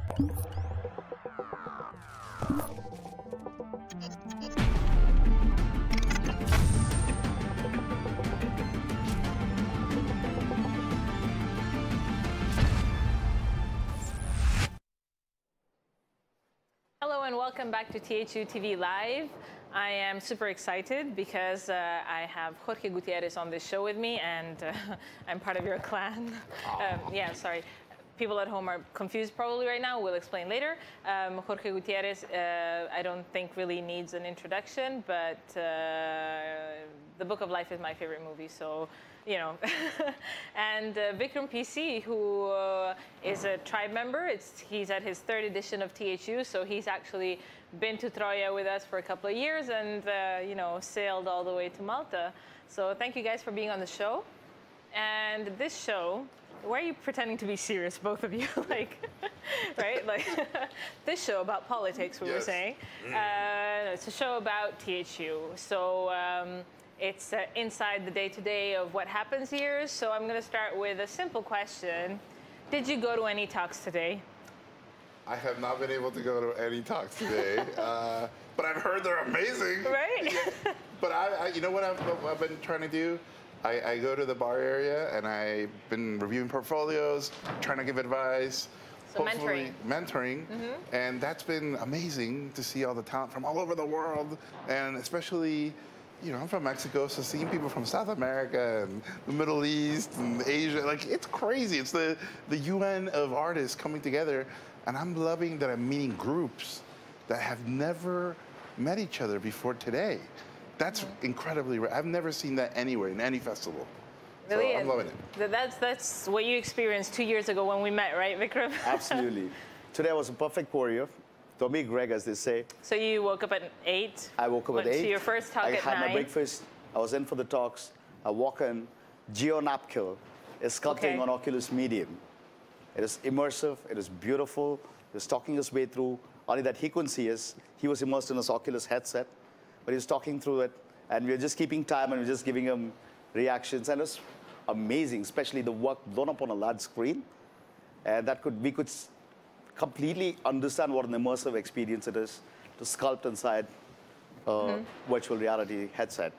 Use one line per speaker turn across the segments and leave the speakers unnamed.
Hello and welcome back to THU TV Live. I am super excited because I have Jorge Gutierrez on this show with me, and I'm part of your clan. Yeah, sorry. People at home are confused probably right now. We'll explain later. Jorge Gutierrez, I don't think really needs an introduction, but The Book of Life is my favorite movie, so you know. And Vikram PC, who is a tribe member. He's at his 3rd edition of THU, so he's actually been to Troya with us for a couple of years and you know, sailed all the way to Malta. So thank you guys for being on the show. And this show, why are you pretending to be serious, both of you? Like, right? Like, this show about politics, we were saying. It's a show about THU. So it's inside the day-to-day of what happens here. So I'm going to start with a simple question. Did you go to any talks today?
I have not been able to go to any talks today, but I've heard they're amazing.
Right?
Yeah. But you know what I've been trying to do? I go to the bar area and I've been reviewing portfolios, trying to give advice.
So mentoring.
And that's been amazing to see all the talent from all over the world, and especially, you know, I'm from Mexico, so seeing people from South America and the Middle East and Asia, like, it's crazy. It's the UN of artists coming together, and I'm loving that I'm meeting groups that have never met each other before today. That's incredibly rare. I've never seen that anywhere in any festival.
Really?
So I'm loving it.
That's what you experienced 2 years ago when we met, right, Vikram?
Absolutely. Today was a perfect warrior. Tommy Greg, as they say.
So you woke up at 8?
I woke up at 8.
Went to your first talk at 9?
I had my breakfast. I was in for the talks. I walk in. Gio Napkil is sculpting on Oculus Medium. It is immersive. It is beautiful. He was talking his way through. Only that he couldn't see us. He was immersed in his Oculus headset. But he was talking through it. And we were just keeping time and we were just giving him reactions. And it was amazing, especially the work blown up on a large screen. And that we could completely understand what an immersive experience it is to sculpt inside a virtual reality headset.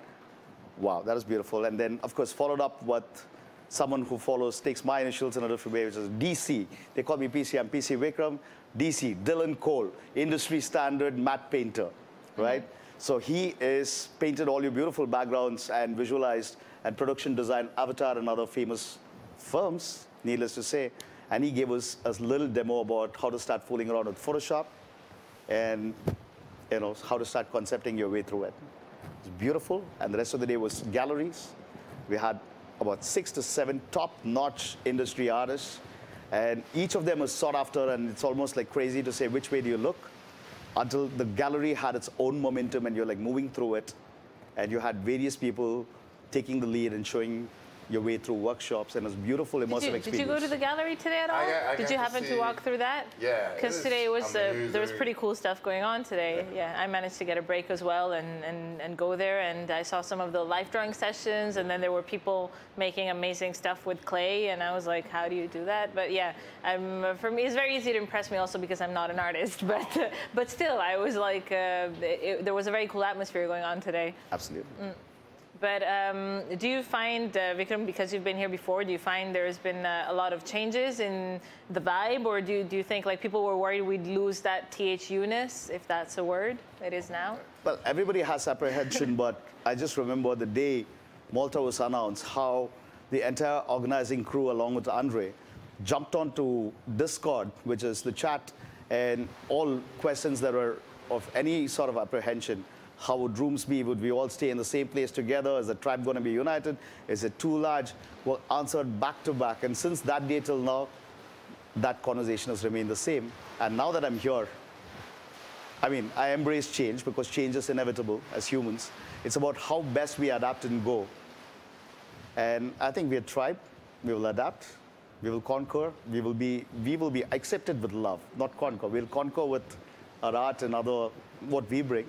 Wow, that was beautiful. And then, of course, followed up with someone who takes my initials in a different way, which is DC. They call me PC. I'm PC Vikram. DC, Dylan Cole, industry standard matte painter, right? So he is painted all your beautiful backgrounds and visualized and production design Avatar and other famous films, needless to say. And he gave us a little demo about how to start fooling around with Photoshop and, you know, how to start concepting your way through it. It's beautiful. And the rest of the day was galleries. We had about 6 to 7 top-notch industry artists. And each of them is sought after, and it's almost like crazy to say, which way do you look? Until the gallery had its own momentum and you're like moving through it. And you had various people taking the lead and showing your way through workshops, and it was beautiful, immersive experience.
Did you go to the gallery today at all? Did you happen to walk through that?
Yeah.
Because today was there was pretty cool stuff going on today. Yeah, I managed to get a break as well and go there, and I saw some of the life drawing sessions, and then there were people making amazing stuff with clay, and I was like, how do you do that? But yeah, for me, it's very easy to impress me also because I'm not an artist, but still, I was like, there was a very cool atmosphere going on today.
Absolutely.
But do you find, Vikram, because you've been here before, do you find there's been a lot of changes in the vibe, or do you think like people were worried we'd lose that THU-ness, if that's a word it is now?
Well, everybody has apprehension, but I just remember the day Malta was announced, how the entire organizing crew, along with Andre, jumped onto Discord, which is the chat, and all questions that were of any sort of apprehension. How would rooms be? Would we all stay in the same place together? Is the tribe going to be united? Is it too large? Were answered back to back. And since that day till now, that conversation has remained the same. And now that I'm here, I mean, I embrace change because change is inevitable as humans. It's about how best we adapt and go. And I think we're a tribe. We will adapt. We will conquer. We will be accepted with love, not conquer. We'll conquer with our art and other what we bring.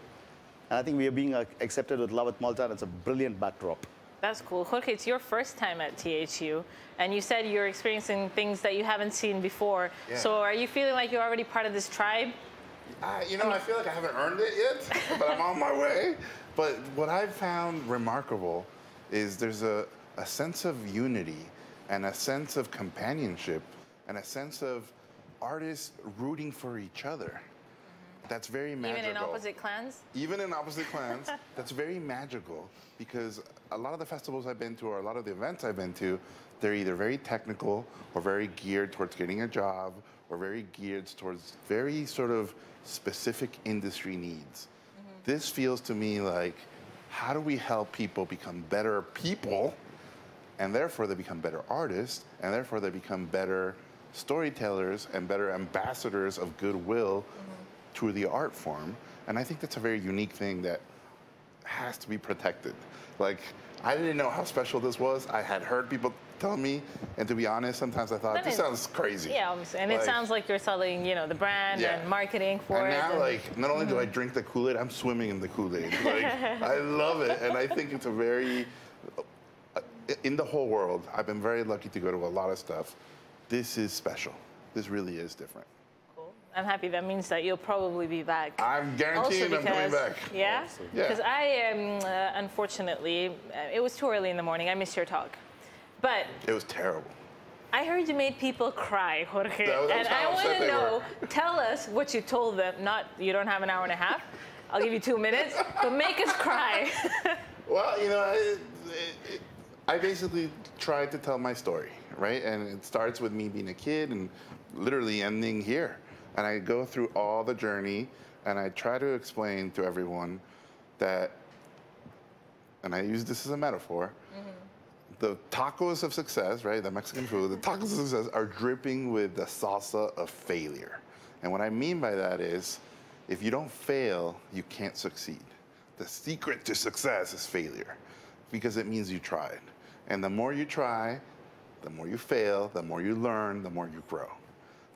And I think we are being accepted with love at Malta, and it's a brilliant backdrop.
That's cool. Jorge, it's your first time at THU, and you said you're experiencing things that you haven't seen before.
Yeah.
So are you feeling like you're already part of this tribe?
You know, I feel like I haven't earned it yet, but I'm on my way. But what I've found remarkable is there's a sense of unity and a sense of companionship and a sense of artists rooting for each other. That's very magical.
Even in opposite clans?
Even in opposite clans, that's very magical because a lot of the festivals I've been to or a lot of the events I've been to, they're either very technical or very geared towards getting a job or very geared towards very sort of specific industry needs. This feels to me like, how do we help people become better people, and therefore they become better artists, and therefore they become better storytellers and better ambassadors of goodwill through the art form. And I think that's a very unique thing that has to be protected. Like, I didn't know how special this was. I had heard people tell me, and to be honest, sometimes I thought, this sounds crazy.
Yeah, obviously. And it sounds like you're selling, you know, the brand and marketing for it.
And now, like, not only do I drink the Kool-Aid, I'm swimming in the Kool-Aid. Like, I love it. And I think it's a very, in the whole world, I've been very lucky to go to a lot of stuff. This is special. This really is different.
I'm happy. That means that you'll probably be back.
I'm guaranteeing I'm coming back.
Yeah? Because I am, unfortunately, it was too early in the morning. I missed your talk. But
it was terrible.
I heard you made people cry, Jorge.
And
I want to know, tell us what you told them. Not, you don't have an hour and a half. I'll give you 2 minutes, but make us cry.
Well, you know, I basically tried to tell my story, right? And it starts with me being a kid and literally ending here. And I go through all the journey, and I try to explain to everyone that, and I use this as a metaphor, the tacos of success, right, the Mexican food, the tacos of success are dripping with the salsa of failure. And what I mean by that is, if you don't fail, you can't succeed. The secret to success is failure, because it means you tried. And the more you try, the more you fail, the more you learn, the more you grow.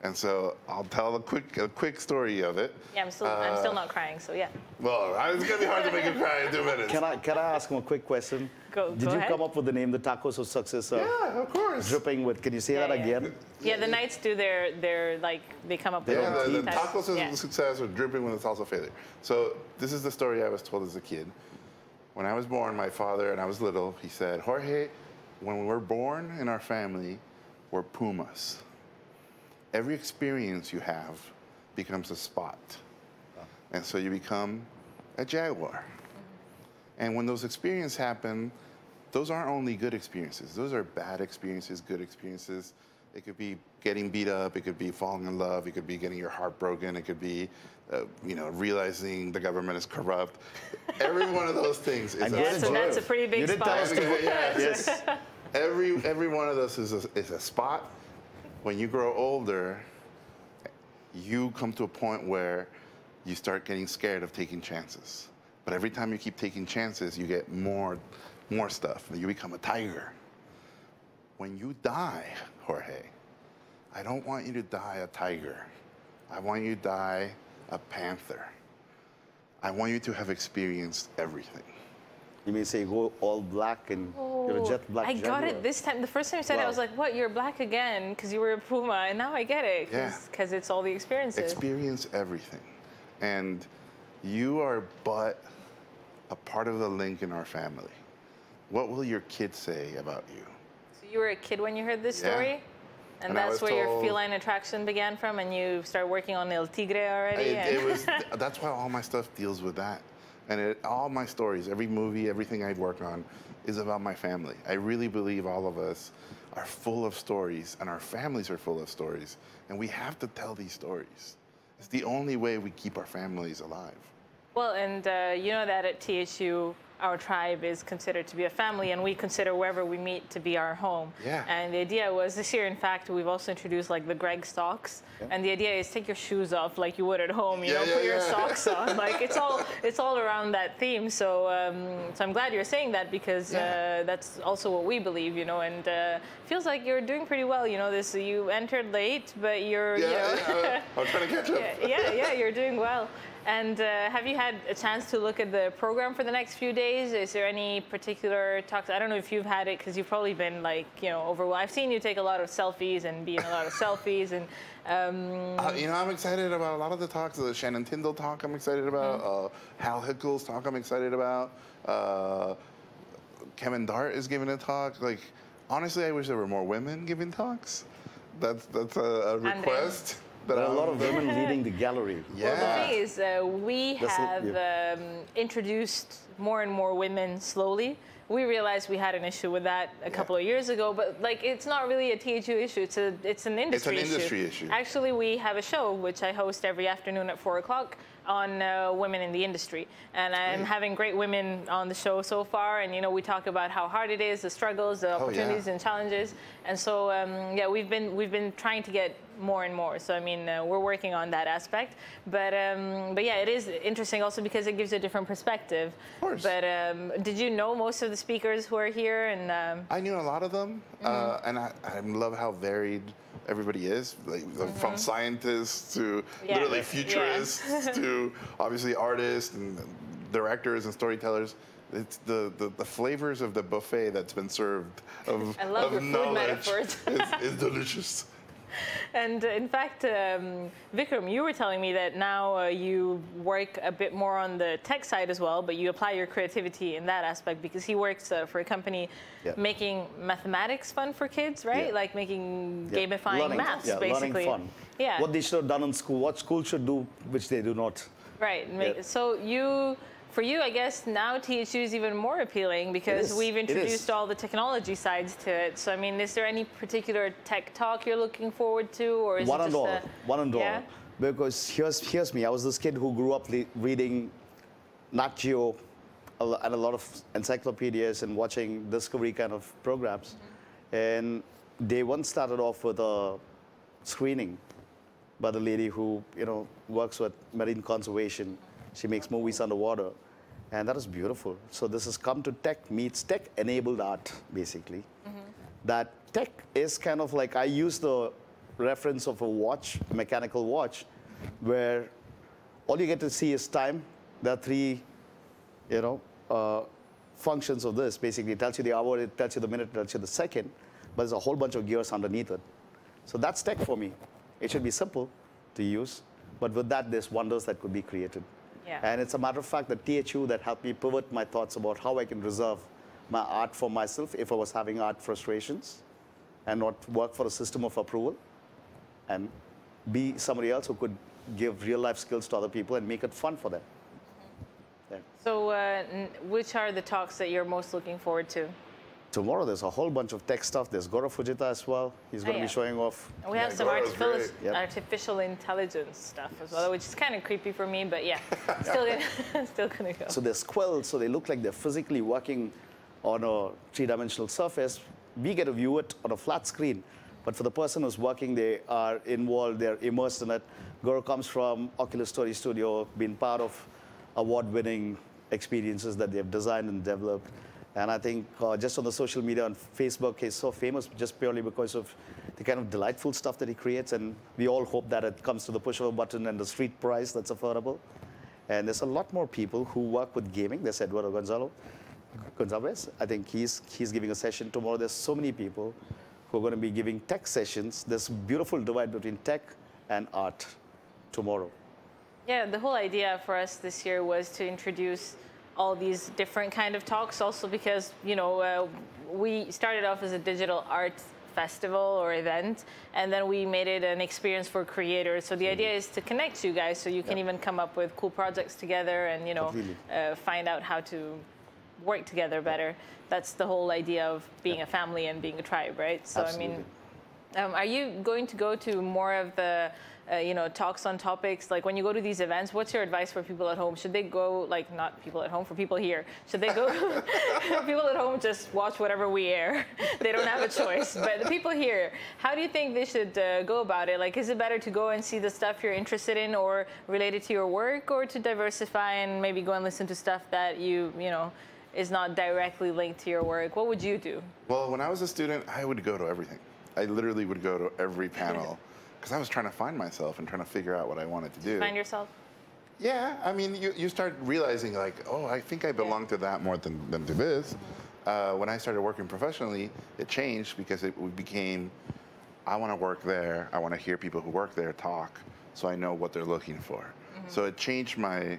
And so I'll tell a quick story of it.
Yeah, I'm still not crying, so yeah.
Well, it's gonna be hard to make you cry in 2 minutes.
Can I ask him a quick question? Did you come up with the name, the Tacos of Success?
Yeah, of course.
Dripping with, can you say that again?
Yeah, the Knights do their like, they come up with
the Tacos of Success are dripping with the salsa failure. So this is the story I was told as a kid. When I was born, my father, and I was little, he said, Jorge, when we're born in our family, we're pumas. Every experience you have becomes a spot. And so you become a jaguar. And when those experiences happen, those aren't only good experiences. Those are bad experiences, good experiences. It could be getting beat up. It could be falling in love. It could be getting your heart broken. It could be, you know, realizing the government is corrupt. Every one of those things is
that's a pretty big spot.
Yes. Every one of those is a spot. When you grow older, you come to a point where you start getting scared of taking chances. But every time you keep taking chances, you get more stuff. You become a tiger. When you die, Jorge, I don't want you to die a tiger. I want you to die a panther. I want you to have experienced everything.
You mean say go all black and you're a jet black
I got it this time. The first time you said it, I was like, what, you're black again because you were a puma. And now I get it because it's all the experiences.
Experience everything. And you are but a part of the link in our family. What will your kids say about you?
So you were a kid when you heard this story? And that's where your feline attraction began from, and you started working on El Tigre already?
That's why all my stuff deals with that. And all my stories, every movie, everything I work on is about my family. I really believe all of us are full of stories, and our families are full of stories. And we have to tell these stories. It's the only way we keep our families alive.
Well, and you know that at THU, our tribe is considered to be a family, and we consider wherever we meet to be our home.
Yeah.
And the idea was this year, in fact, we've also introduced like the Greg socks. Yeah. And the idea is take your shoes off like you would at home, you know, put your socks on. Like it's all around that theme. So so I'm glad you're saying that because that's also what we believe, you know. And feels like you're doing pretty well, you know. You entered late, but you're you know.
I'm trying to catch up.
yeah, you're doing well. And have you had a chance to look at the program for the next few days? Is there any particular talks? I don't know if you've had it because you've probably been like, overwhelmed. I've seen you take a lot of selfies and be in a lot of selfies. And
I'm excited about a lot of the talks. The Shannon Tyndall talk I'm excited about. Hal Hickle's talk I'm excited about. Kevin Dart is giving a talk. Like, honestly, I wish there were more women giving talks. That's a request.
There are a lot of women leading the gallery.
Yeah.
Well, the thing is, we have introduced more and more women slowly. We realized we had an issue with that a couple of years ago, but like it's not really a THU issue. It's an industry issue.
It's an industry issue.
Actually, we have a show which I host every afternoon at 4 o'clock on women in the industry, and I'm having great women on the show so far. And we talk about how hard it is, the struggles, the opportunities and challenges. And so we've been trying to get more and more. So I mean, we're working on that aspect. But yeah, it is interesting also because it gives you a different perspective.
Of course.
But did you know most of the speakers who are here? And
I knew a lot of them, and I love how varied everybody is, like from scientists to literally futurists to obviously artists and directors and storytellers. It's the flavors of the buffet that's been served of
I love your food metaphors.
is delicious.
And in fact, Vikram, you were telling me that now you work a bit more on the tech side as well, but you apply your creativity in that aspect because he works for a company making mathematics fun for kids, right?
Yeah.
Like making gamifying maths, basically.
Learning fun.
Yeah.
What they should have done in school, what school should do, which they do not.
Right. So for you, I guess now THU is even more appealing because we've introduced all the technology sides to it. So I mean, is there any particular tech talk you're looking forward to, or is
one
it
and
just
all? One and all. Because here's me. I was this kid who grew up reading Nat Geo and a lot of encyclopedias and watching Discovery kind of programs. And they once started off with a screening by the lady who works with marine conservation. She makes movies underwater, and that is beautiful. So this has come to tech meets tech-enabled art, basically. That tech is kind of like, I use the reference of a watch, a mechanical watch, where all you get to see is time. There are three, functions of this. Basically, it tells you the hour, it tells you the minute, it tells you the second, but there's a whole bunch of gears underneath it. So that's tech for me. It should be simple to use, but with that, there's wonders that could be created.
Yeah.
And it's a matter of fact that THU that helped me pivot my thoughts about how I can reserve my art for myself if I was having art frustrations and not work for a system of approval and be somebody else who could give real life skills to other people and make it fun for them.
So which are the talks that you're most looking forward to?
Tomorrow there's a whole bunch of tech stuff. There's Gaurav Fujita as well. He's going to be showing off.
And we have some
Gaurav's
artificial intelligence stuff as well, which is kind of creepy for me, but yeah, still gonna go.
So they're squirrels, so they look like they're physically working on a three-dimensional surface. We get to view it on a flat screen, but for the person who's working, they are involved, they're immersed in it. Gaurav comes from Oculus Story Studio, been part of award-winning experiences that they've designed and developed. And I think just on the social media on Facebook, he's so famous just purely because of the kind of delightful stuff that he creates. And we all hope that it comes to the push of a button and the street price that's affordable. And there's a lot more people who work with gaming. There's Eduardo Gonzalez. I think he's giving a session tomorrow. There's so many people who are going to be giving tech sessions. There's a beautiful divide between tech and art tomorrow.
Yeah, the whole idea for us this year was to introduce all these different kind of talks, also because we started off as a digital art festival or event, and then we made it an experience for creators. So the idea is to connect you guys, so you can even come up with cool projects together and find out how to work together better. That's the whole idea of being a family and being a tribe, right? So
Absolutely.
I mean, are you going to go to more of the talks on topics? Like when you go to these events, what's your advice for people at home? Should they go, like not people at home, for people here, should they go, people at home just watch whatever we air. They don't have a choice. But the people here, how do you think they should go about it? Like, is it better to go and see the stuff you're interested in or related to your work, or to diversify and maybe go and listen to stuff that is not directly linked to your work? What would you do?
Well, when I was a student, I would go to everything. I literally would go to every panel because I was trying to find myself and trying to figure out what I wanted to do.
Find yourself?
Yeah, I mean, you start realizing like, oh, I think I belong to that more than to this. When I started working professionally, it changed because it became, I want to work there. I want to hear people who work there talk, so I know what they're looking for. So it changed my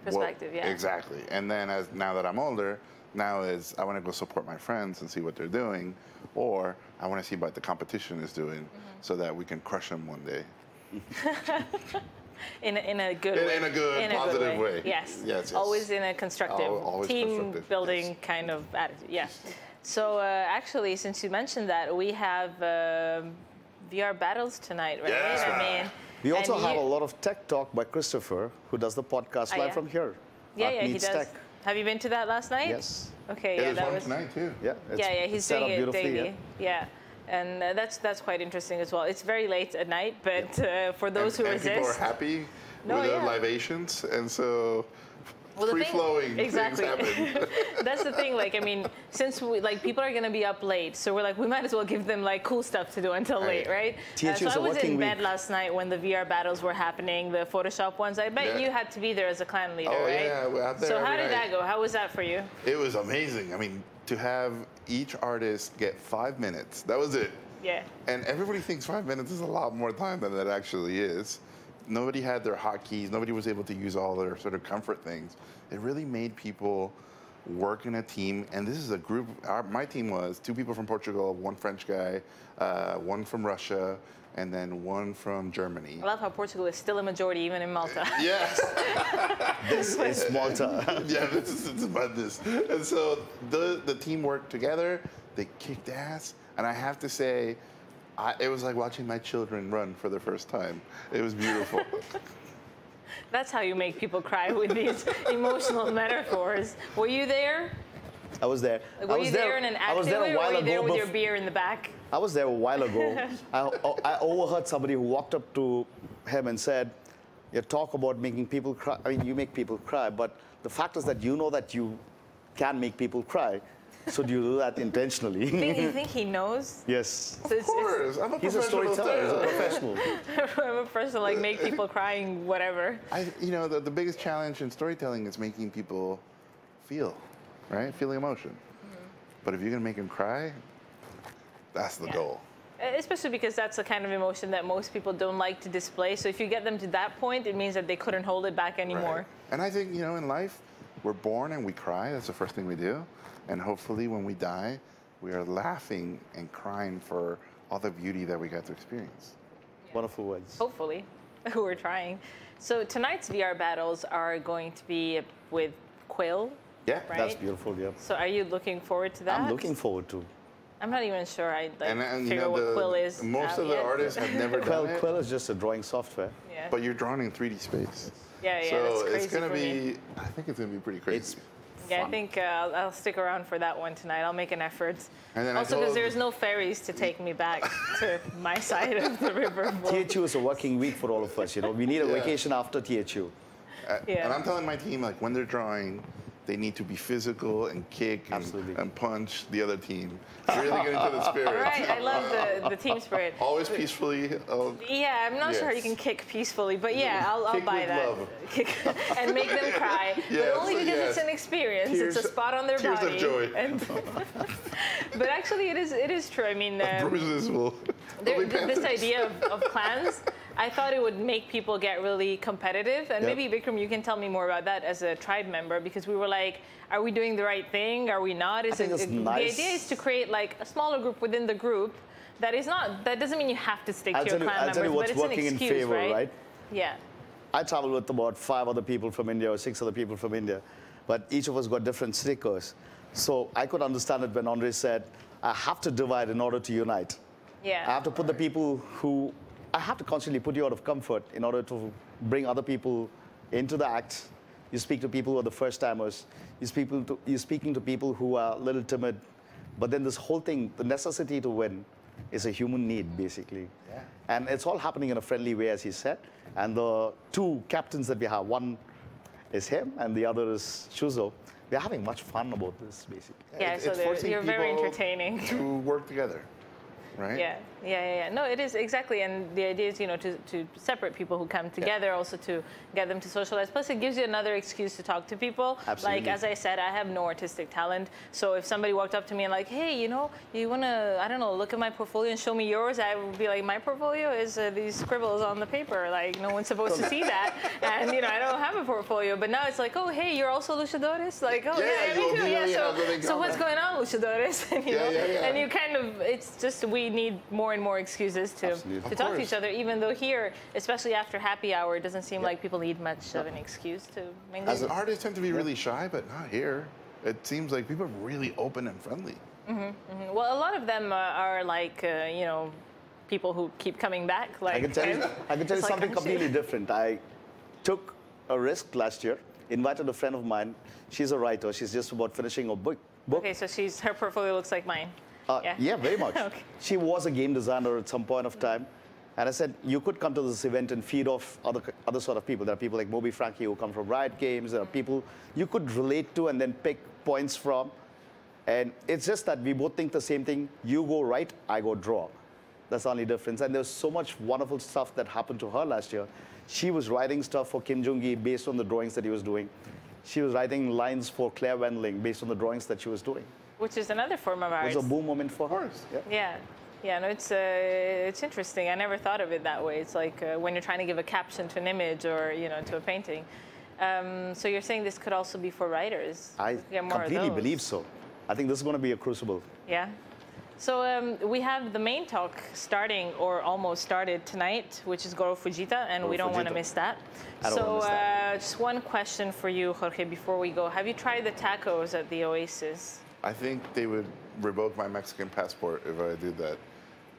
Perspective, yeah.
Exactly. And then now that I'm older, now is I want to go support my friends and see what they're doing, or I want to see what the competition is doing, so that we can crush them one day.
In a good way.
In a good, positive way.
Yes.
Yes.
Always in a constructive,
Always
team
constructive,
building
yes.
kind of attitude. Yeah. So actually, since you mentioned that, we have VR battles tonight, right?
Yes.
I mean,
We also
and
have a lot of tech talk by Christopher, who does the podcast live
yeah.
from here.
Yeah,
at
yeah, he
Meets
does.
Tech.
Have you been to that last night?
Yes.
Okay,
Yeah,
yeah,
there's
that
one
was.
tonight too.
Yeah.
Yeah, he's
set
doing
up
it
beautifully,
daily. Yeah. And that's quite interesting as well. It's very late at night, but for those who
and
resist,
people are happy
No,
with the
yeah.
libations, and so
well, the thing-
free-flowing
exactly.
things happen.
That's the thing. Like, I mean, since people are gonna be up late, so we're like, we might as well give them like cool stuff to do until late, right?
THU
So
is
I
a
was in
working
bed
week.
last night when the VR battles were happening, the Photoshop ones. I bet
Yeah.
you had to be there as a clan leader,
Oh,
right?
yeah, we're out there
So how
every
did
night.
that go? How was that for you?
It was amazing. I mean, to have each artist get 5 minutes, that was it.
Yeah.
And everybody thinks 5 minutes is a lot more time than it actually is. Nobody had their hotkeys. Nobody was able to use all their sort of comfort things. It really made people work in a team. And this is a group. My team was 2 people from Portugal, 1 French guy, 1 from Russia, and then 1 from Germany.
I love how Portugal is still a majority even in Malta.
Yes.
This is Malta.
Yeah, it's madness. And so the team worked together. They kicked ass. And I have to say, it was like watching my children run for the first time. It was beautiful.
That's how you make people cry with these emotional metaphors. Were you there?
I was there.
Were you there in an
I was
active
there
way,
a
or
while
were you
ago.
there with your beer in the back?
I was there a while ago. I overheard somebody who walked up to him and said, "You talk about making people cry. I mean, you make people cry, but the fact is that you know that you can make people cry. So do you do that intentionally?"
You think he knows?
Yes.
So
Of course, I'm a
He's a
professional
storyteller. He's a
too.
professional.
I'm a person like make people crying, whatever.
The biggest challenge in storytelling is making people feel, right? Feeling emotion. But if you're gonna make them cry, that's the goal.
Especially because that's the kind of emotion that most people don't like to display. So if you get them to that point, it means that they couldn't hold it back anymore.
Right. And I think, in life, we're born and we cry. That's the first thing we do. And hopefully when we die, we are laughing and crying for all the beauty that we got to experience.
Wonderful words.
Hopefully, we're trying. So tonight's VR battles are going to be with Quill.
Yeah.
Right?
That's beautiful, yeah.
So are you looking forward to that?
I'm looking forward to.
I'm not even sure I
And
figure what Quill is.
most of the
yet.
artists have never done it,
Quill is just a drawing software.
Yeah.
but you're drawn in 3D space.
Yeah,
so
that's crazy
it's gonna
for
be.
me.
I think it's gonna be pretty crazy.
Yeah, I think I'll stick around for that one tonight. I'll make an effort.
And then I
Also, because
told-
there's no ferries to take me back to my side of the river.
THU is a working week for all of us. We need a
Yeah.
vacation after THU.
Yeah.
And I'm telling my team, like, when they're drawing, they need to be physical and kick
Absolutely.
and punch the other team. Really get into the spirit.
Right, I love the team spirit.
Always peacefully.
Yeah, I'm not sure
Yes.
you can kick peacefully, but yeah, I'll
Kick
buy
with
that.
love.
Kick and make them cry,
Yes,
but only because
yes.
it's an experience.
Tears-
it's a spot on their
tears of
body.
joy.
And but actually, it is true. I mean,
Bruises will.
this idea of clans, I thought it would make people get really competitive. And
Yep.
maybe, Vikram, you can tell me more about that as a tribe member, because we were like, are we doing the right thing? Are we not?
think it's nice.
The idea is to create like a smaller group within the group. That doesn't mean you have to stick to your clan
I'll tell
members,
you
but
what's
it's an
working in
excuse,
favor, right?
Yeah.
I traveled with about 5 other people from India or 6 other people from India, but each of us got different stickers. So I could understand it when Andre said, I have to divide in order to unite.
Yeah.
I have to put the people who, I have to constantly put you out of comfort in order to bring other people into the act. You speak to people who are the first timers. You're speaking to people who are a little timid. But then this whole thing, the necessity to win, is a human need, basically.
Yeah.
And it's all happening in a friendly way, as he said. And the 2 captains that we have, one is him and the other is Shuzo. We're having much fun about this, basically.
Yeah, so
forcing
you're very
people
entertaining.
to work together. right?
Yeah. No, it is exactly, and the idea is, to separate people who come together, also to get them to socialize. Plus, it gives you another excuse to talk to people.
Absolutely.
Like, as I said, I have no artistic talent, so if somebody walked up to me and like, hey, you wanna, I don't know, look at my portfolio and show me yours, I would be like, my portfolio is these scribbles on the paper. Like, no one's supposed to see that, and I don't have a portfolio. But now it's like, oh, hey, you're also luchadores. Like, oh yeah, me too. Yeah, so what's going on, luchadores? And, and you kind of, it's just, we need more and more excuses to talk to each other, even though here, especially after happy hour, it doesn't seem like people need much of an excuse to mingle.
As artists tend to be really shy, but not here. It seems like people are really open and friendly.
Well, a lot of them are like, people who keep coming back. Like,
I can tell you something completely different. I took a risk last year, invited a friend of mine. She's a writer. She's just about finishing a book.
Okay, so her portfolio looks like mine.
Yeah, very much.
Okay.
She was a game designer at some point of time. And I said, you could come to this event and feed off other sort of people. There are people like Moby Frankie who come from Riot Games. There are people you could relate to and then pick points from. And it's just that we both think the same thing. You go write, I go draw. That's the only difference. And there's so much wonderful stuff that happened to her last year. She was writing stuff for Kim Jong-gi based on the drawings that he was doing. She was writing lines for Claire Wendling based on the drawings that she was doing.
Which is another form of art.
It was a boom moment for her.
Yeah, no, it's interesting. I never thought of it that way. It's like when you're trying to give a caption to an image or to a painting. So you're saying this could also be for writers?
I completely believe so. I think this is going to be a crucible.
Yeah. So we have the main talk starting or almost started tonight, which is Goro Fujita, and we don't want to miss that. Just one question for you, Jorge, before we go. Have you tried the tacos at the Oasis?
I think they would revoke my Mexican passport if I did that.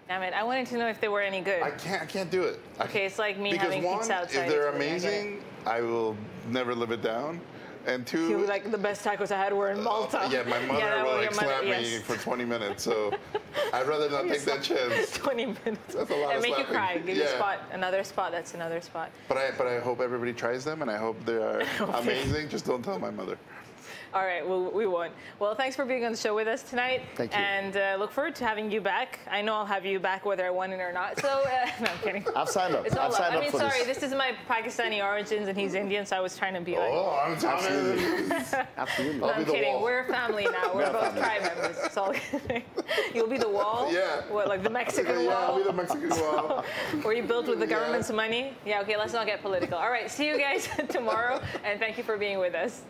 Damn it! I wanted to know if they were any good.
I can't do it.
Okay, it's like me having
one,
pizza outside.
If they're amazing, I will never live it down. And two,
you were like, the best tacos I had were in Malta.
Yeah, my mother will slap me for 20 minutes, so I'd rather not take that chance.
20 minutes.
That's a lot of
make
slapping.
You cry. Give you a spot, another spot. That's another spot.
But I hope everybody tries them, and I hope they are amazing. Just don't tell my mother.
All right, well, we won't. Well, thanks for being on the show with us tonight.
Thank you.
And look forward to having you back. I know I'll have you back whether I want it or not. So, no, I'm kidding.
I've signed up. I've signed up for
this is my Pakistani origins, and he's Indian, so I was trying to be like...
Oh, I'm
Absolutely. Absolutely.
No, I'm kidding. We're a family now. We're both tribe members. So you'll be the wall?
Yeah.
What, like the Mexican wall?
Yeah, I'll be the Mexican wall.
Were you built with the government's money? Yeah, okay, let's not get political. All right, see you guys tomorrow, and thank you for being with us.